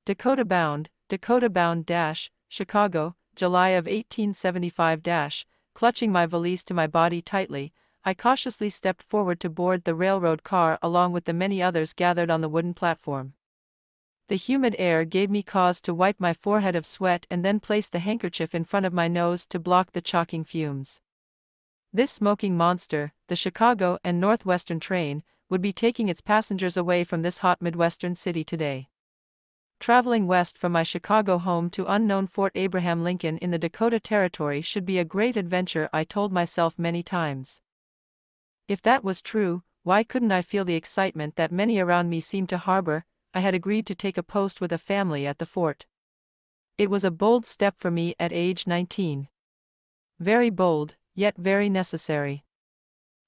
Dakota bound Chicago, July of 1875 Clutching my valise to my body tightly, I cautiously stepped forward to board the railroad car along with the many others gathered on the wooden platform. The humid air gave me cause to wipe my forehead of sweat and then place the handkerchief in front of my nose to block the choking fumes. This smoking monster, the Chicago and Northwestern train, would be taking its passengers away from this hot Midwestern city today. Traveling west from my Chicago home to unknown Fort Abraham Lincoln in the Dakota Territory should be a great adventure, I told myself many times. If that was true, why couldn't I feel the excitement that many around me seemed to harbor? I had agreed to take a post with a family at the fort. It was a bold step for me at age 19. Very bold, yet very necessary.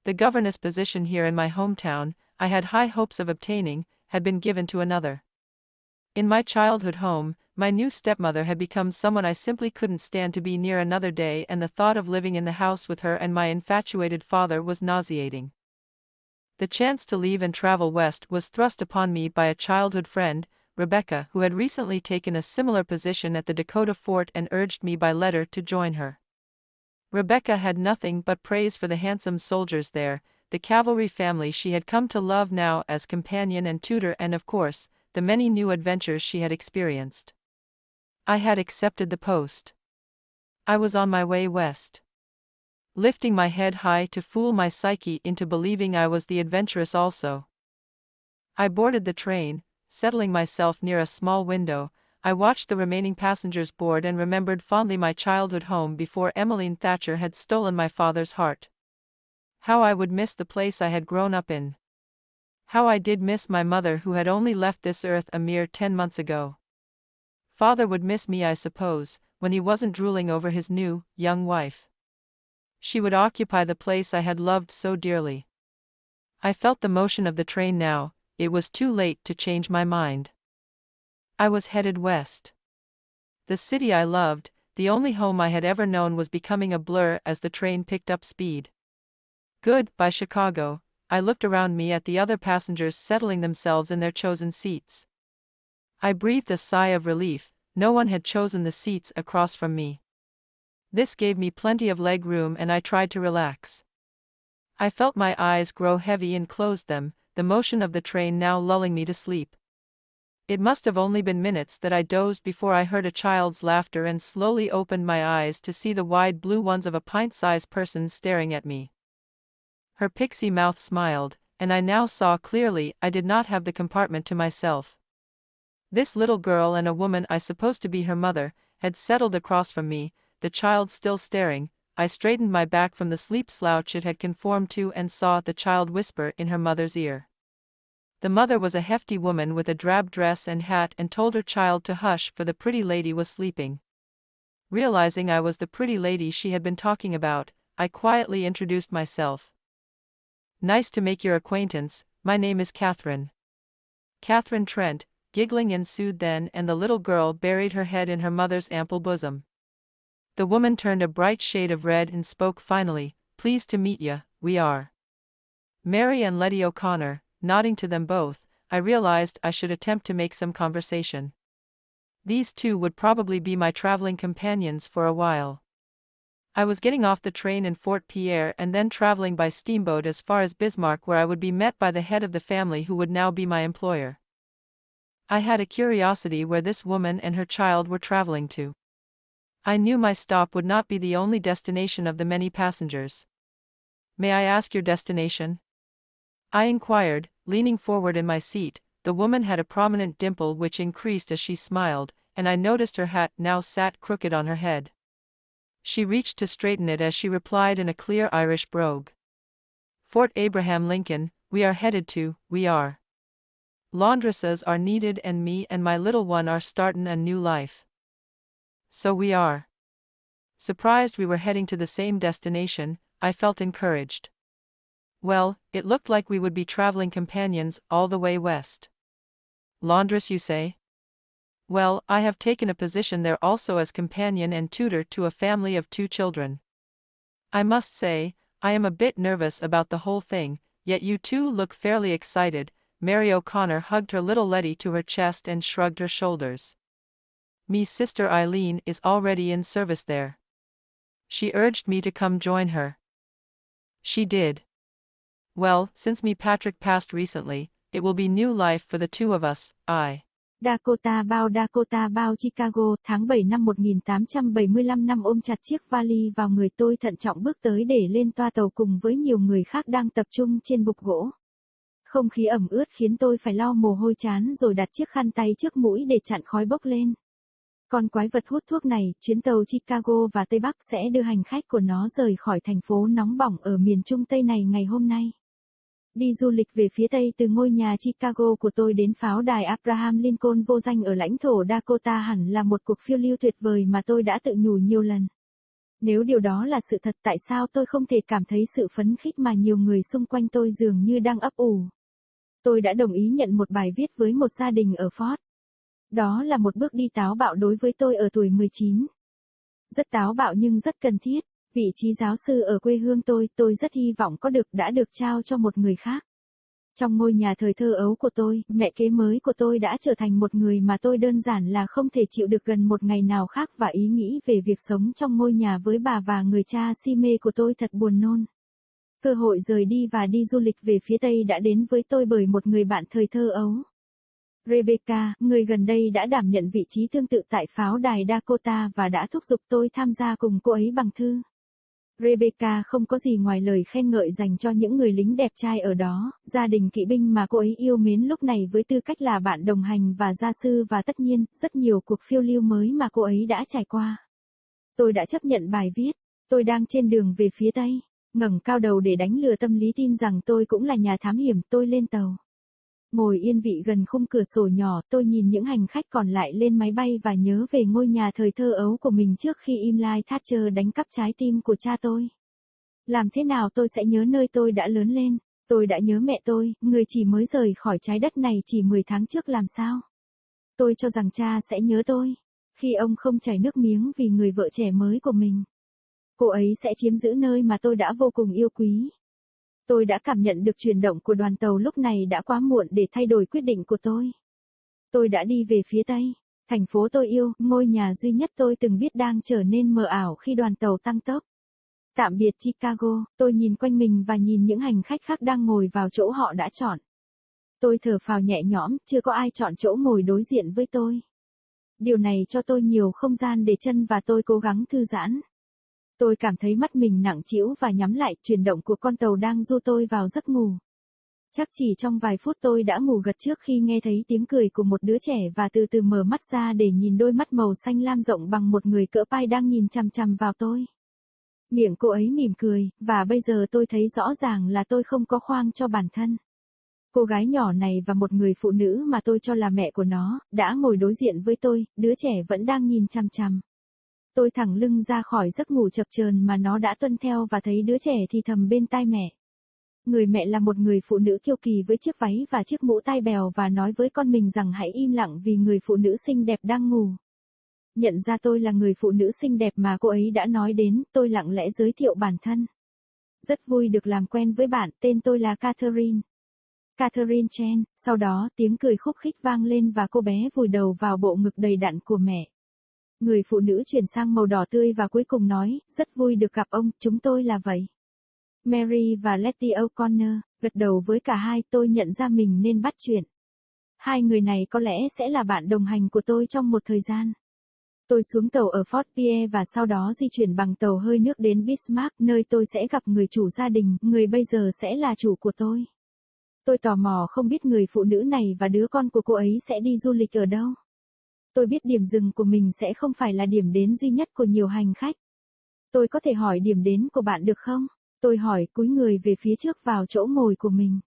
The governess position here in my hometown, I had high hopes of obtaining, had been given to another. In my childhood home, my new stepmother had become someone I simply couldn't stand to be near another day, and the thought of living in the house with her and my infatuated father was nauseating. The chance to leave and travel west was thrust upon me by a childhood friend, Rebecca, who had recently taken a similar position at the Dakota fort and urged me by letter to join her. Rebecca had nothing but praise for the handsome soldiers there, the cavalry family she had come to love now as companion and tutor, and of course, the many new adventures she had experienced. I had accepted the post. I was on my way west. Lifting my head high to fool my psyche into believing I was the adventurous also. I boarded the train, settling myself near a small window. I watched the remaining passengers board and remembered fondly my childhood home before Emmeline Thatcher had stolen my father's heart. How I would miss the place I had grown up in. How I did miss my mother, who had only left this earth a mere 10 months ago. Father would miss me, I suppose, when he wasn't drooling over his new, young wife. She would occupy the place I had loved so dearly. I felt the motion of the train now. It was too late to change my mind. I was headed west. The city I loved, the only home I had ever known, was becoming a blur as the train picked up speed. Goodbye, Chicago. I looked around me at the other passengers settling themselves in their chosen seats. I breathed a sigh of relief. No one had chosen the seats across from me. This gave me plenty of leg room and I tried to relax. I felt my eyes grow heavy and closed them, the motion of the train now lulling me to sleep. It must have only been minutes that I dozed before I heard a child's laughter and slowly opened my eyes to see the wide blue ones of a pint-sized person staring at me. Her pixie mouth smiled, and I now saw clearly I did not have the compartment to myself. This little girl, and a woman I supposed to be her mother, had settled across from me. The child still staring. I straightened my back from the sleep slouch it had conformed to and saw the child whisper in her mother's ear. The mother was a hefty woman with a drab dress and hat, and told her child to hush, for the pretty lady was sleeping. Realizing I was the pretty lady she had been talking about, I quietly introduced myself. Nice to make your acquaintance, my name is Catherine. Catherine Trent. Giggling ensued then, and the little girl buried her head in her mother's ample bosom. The woman turned a bright shade of red and spoke finally, "Pleased to meet ya, we are Mary and Letty O'Connor." Nodding to them both, I realized I should attempt to make some conversation. These two would probably be my traveling companions for a while. I was getting off the train in Fort Pierre and then traveling by steamboat as far as Bismarck, where I would be met by the head of the family who would now be my employer. I had a curiosity where this woman and her child were traveling to. I knew my stop would not be the only destination of the many passengers. "May I ask your destination?" I inquired, leaning forward in my seat. The woman had a prominent dimple which increased as she smiled, and I noticed her hat now sat crooked on her head. She reached to straighten it as she replied in a clear Irish brogue. "Fort Abraham Lincoln, we are headed to, we are. Laundresses are needed and me and my little one are startin' a new life." "So we are." Surprised we were heading to the same destination, I felt encouraged. Well, it looked like we would be traveling companions all the way west. "Laundress, you say?" "Well, I have taken a position there also as companion and tutor to a family of 2 children. I must say, I am a bit nervous about the whole thing, yet you two look fairly excited. Mary O'Connor hugged her little Letty to her chest and shrugged her shoulders. "Me sister Eileen is already in service there. She urged me to come join her." "She did. Well, since me Patrick passed recently, it will be new life for the two of us, Dakota bao Chicago, tháng 7 năm 1875 năm ôm chặt chiếc vali vào người tôi thận trọng bước tới để lên toa tàu cùng với nhiều người khác đang tập trung trên bục gỗ. Không khí ẩm ướt khiến tôi phải lau mồ hôi trán rồi đặt chiếc khăn tay trước mũi để chặn khói bốc lên. Con quái vật hút thuốc này, chuyến tàu Chicago và Tây Bắc sẽ đưa hành khách của nó rời khỏi thành phố nóng bỏng ở miền Trung Tây này ngày hôm nay. Đi du lịch về phía Tây từ ngôi nhà Chicago của tôi đến pháo đài Abraham Lincoln vô danh ở lãnh thổ Dakota hẳn là một cuộc phiêu lưu tuyệt vời mà tôi đã tự nhủ nhiều lần. Nếu điều đó là sự thật, tại sao tôi không thể cảm thấy sự phấn khích mà nhiều người xung quanh tôi dường như đang ấp ủ? Tôi đã đồng ý nhận một bài viết với một gia đình ở Ford. Đó là một bước đi táo bạo đối với tôi ở tuổi 19. Rất táo bạo nhưng rất cần thiết. Vị trí giáo sư ở quê hương tôi rất hy vọng đã được trao cho một người khác. Trong ngôi nhà thời thơ ấu của tôi, mẹ kế mới của tôi đã trở thành một người mà tôi đơn giản là không thể chịu được gần một ngày nào khác, và ý nghĩ về việc sống trong ngôi nhà với bà và người cha si mê của tôi thật buồn nôn. Cơ hội rời đi và đi du lịch về phía Tây đã đến với tôi bởi một người bạn thời thơ ấu. Rebecca, người gần đây đã đảm nhận vị trí tương tự tại pháo đài Dakota và đã thúc giục tôi tham gia cùng cô ấy bằng thư. Rebecca không có gì ngoài lời khen ngợi dành cho những người lính đẹp trai ở đó, gia đình kỵ binh mà cô ấy yêu mến lúc này với tư cách là bạn đồng hành và gia sư, và tất nhiên, rất nhiều cuộc phiêu lưu mới mà cô ấy đã trải qua. Tôi đã chấp nhận bài viết. Tôi đang trên đường về phía Tây, ngẩng cao đầu để đánh lừa tâm lý tin rằng tôi cũng là nhà thám hiểm. Tôi lên tàu. Ngồi yên vị gần khung cửa sổ nhỏ, tôi nhìn những hành khách còn lại lên máy bay và nhớ về ngôi nhà thời thơ ấu của mình trước khi Imlay Thatcher đánh cắp trái tim của cha tôi. Làm thế nào tôi sẽ nhớ nơi tôi đã lớn lên? Tôi đã nhớ mẹ tôi, người chỉ mới rời khỏi trái đất này chỉ 10 tháng trước. Làm sao? Tôi cho rằng cha sẽ nhớ tôi, khi ông không chảy nước miếng vì người vợ trẻ mới của mình. Cô ấy sẽ chiếm giữ nơi mà tôi đã vô cùng yêu quý. Tôi đã cảm nhận được chuyển động của đoàn tàu, lúc này đã quá muộn để thay đổi quyết định của tôi. Tôi đã đi về phía Tây, thành phố tôi yêu, ngôi nhà duy nhất tôi từng biết đang trở nên mờ ảo khi đoàn tàu tăng tốc. Tạm biệt Chicago, tôi nhìn quanh mình và nhìn những hành khách khác đang ngồi vào chỗ họ đã chọn. Tôi thở phào nhẹ nhõm, chưa có ai chọn chỗ ngồi đối diện với tôi. Điều này cho tôi nhiều không gian để chân và tôi cố gắng thư giãn. Tôi cảm thấy mắt mình nặng trĩu và nhắm lại, chuyển động của con tàu đang du tôi vào giấc ngủ. Chắc chỉ trong vài phút tôi đã ngủ gật trước khi nghe thấy tiếng cười của một đứa trẻ và từ từ mở mắt ra để nhìn đôi mắt màu xanh lam rộng bằng một người cỡ pai đang nhìn chằm chằm vào tôi. Miệng cô ấy mỉm cười, và bây giờ tôi thấy rõ ràng là tôi không có khoang cho bản thân. Cô gái nhỏ này và một người phụ nữ mà tôi cho là mẹ của nó, đã ngồi đối diện với tôi, đứa trẻ vẫn đang nhìn chằm chằm. Tôi thẳng lưng ra khỏi giấc ngủ chập chờn mà nó đã tuân theo và thấy đứa trẻ thì thầm bên tai mẹ. Người mẹ là một người phụ nữ kiêu kỳ với chiếc váy và chiếc mũ tai bèo và nói với con mình rằng hãy im lặng vì người phụ nữ xinh đẹp đang ngủ. Nhận ra tôi là người phụ nữ xinh đẹp mà cô ấy đã nói đến, tôi lặng lẽ giới thiệu bản thân. Rất vui được làm quen với bạn, tên tôi là Catherine. Catherine Chen. Sau đó, tiếng cười khúc khích vang lên và cô bé vùi đầu vào bộ ngực đầy đặn của mẹ. Người phụ nữ chuyển sang màu đỏ tươi và cuối cùng nói, rất vui được gặp ông, chúng tôi là vậy. Mary và Letty O'Connor, gật đầu với cả hai, tôi nhận ra mình nên bắt chuyện. Hai người này có lẽ sẽ là bạn đồng hành của tôi trong một thời gian. Tôi xuống tàu ở Fort Pierre và sau đó di chuyển bằng tàu hơi nước đến Bismarck, nơi tôi sẽ gặp người chủ gia đình, người bây giờ sẽ là chủ của tôi. Tôi tò mò không biết người phụ nữ này và đứa con của cô ấy sẽ đi du lịch ở đâu. Tôi biết điểm dừng của mình sẽ không phải là điểm đến duy nhất của nhiều hành khách. Tôi có thể hỏi điểm đến của bạn được không? Tôi hỏi, cúi người về phía trước vào chỗ ngồi của mình.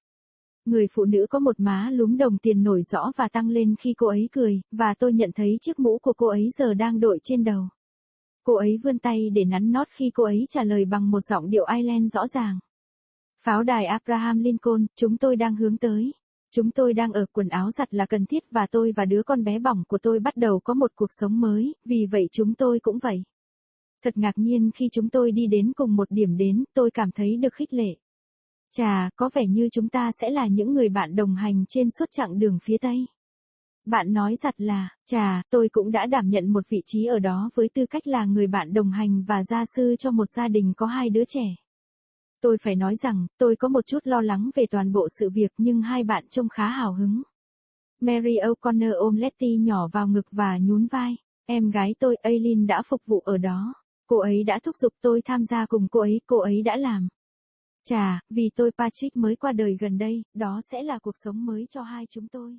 Người phụ nữ có một má lúm đồng tiền nổi rõ và tăng lên khi cô ấy cười, và tôi nhận thấy chiếc mũ của cô ấy giờ đang đội trên đầu. Cô ấy vươn tay để nắn nót khi cô ấy trả lời bằng một giọng điệu Ireland rõ ràng. Pháo đài Abraham Lincoln, chúng tôi đang hướng tới. Chúng tôi đang ở, quần áo giặt là cần thiết và tôi và đứa con bé bỏng của tôi bắt đầu có một cuộc sống mới, vì vậy chúng tôi cũng vậy. Thật ngạc nhiên khi chúng tôi đi đến cùng một điểm đến, tôi cảm thấy được khích lệ. Chà, có vẻ như chúng ta sẽ là những người bạn đồng hành trên suốt chặng đường phía Tây. Bạn nói giật là, chà, tôi cũng đã đảm nhận một vị trí ở đó với tư cách là người bạn đồng hành và gia sư cho một gia đình có 2 đứa trẻ. Tôi phải nói rằng, tôi có một chút lo lắng về toàn bộ sự việc nhưng hai bạn trông khá hào hứng. Mary O'Connor ôm Letty nhỏ vào ngực và nhún vai. Em gái tôi, Aileen đã phục vụ ở đó. Cô ấy đã thúc giục tôi tham gia cùng cô ấy đã làm. Chà, vì tôi Patrick mới qua đời gần đây, đó sẽ là cuộc sống mới cho hai chúng tôi.